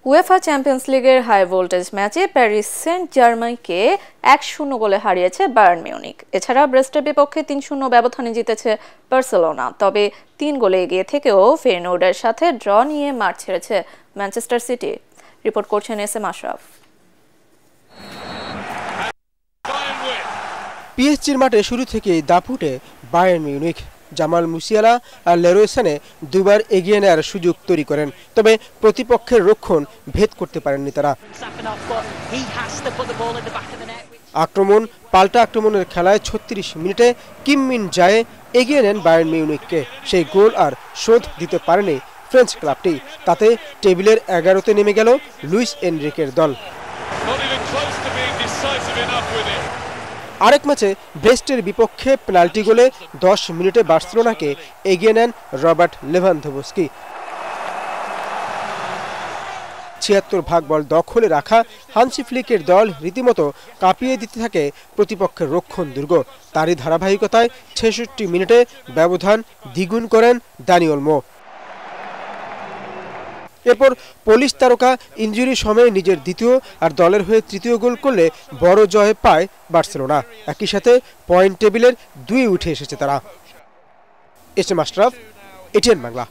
UEFA champions লিগের high voltage ম্যাচে Paris Saint জার্মাইকে 1-0 গোলে হারিয়েছে বায়ার্ন মিউনিখ। এছাড়া ব্রেস্টের বিপক্ষে 3-0 ব্যবধানে জিতেছে বার্সেলোনা। তবে 3 গোলে এগিয়ে থেকেও ফেইনোর্ডের সাথে ড্র নিয়ে মাঠ ছেড়েছে ম্যানচেস্টার সিটি। রিপোর্ট করছেন এস.এম. আশরাফ। পিএসজির মাঠে শুরু থেকেই দাপুটে বায়ার্ন মিউনিখ। জামাল মুসিয়ালা আর লেরোয় সানে দুবার এগিয়ে নেওয়ার সুযোগ তৈরি করেন, তবে প্রতিপক্ষের রক্ষণ ভেদ করতে পারেননি তারা। আক্রমণ পাল্টা আক্রমণের খেলায় 36 মিনিটে কিম মিন জায়ে এগিয়ে নেন বায়ার্ন মিউনিখকে। সেই গোল আর শোধ দিতে পারেনি ফ্রেঞ্চ ক্লাবটি। তাতে টেবিলের 11তে নেমে গেল লুইস এনরিকের দল। আরেক ম্যাচে ব্রেস্টের বিপক্ষে পেনাল্টি গোলে 10 মিনিটে বার্সেলোনাকে এগিয়ে নেন রবার্ট লেভানডোভস্কি। 76 ভাগ বল দখলে রাখা হানসি ফ্লিকের দল রীতিমতো কাঁপিয়ে দিতে থাকে প্রতিপক্ষের রক্ষণ দুর্গ। তারই ধারাবাহিকতায় 66 মিনিটে ব্যবধান দ্বিগুণ করেন দানি ওলমো। এরপর পোলিশ তারকা ইনজুরি সময়ে নিজের দ্বিতীয় আর দলের হয়ে তৃতীয় গোল করলে বড় জয় পায় বার্সেলোনা। একই সাথে পয়েন্ট টেবিলের 2 উঠে এসেছে তারা। এস.এম. আশরাফ, এটিএন বাংলা।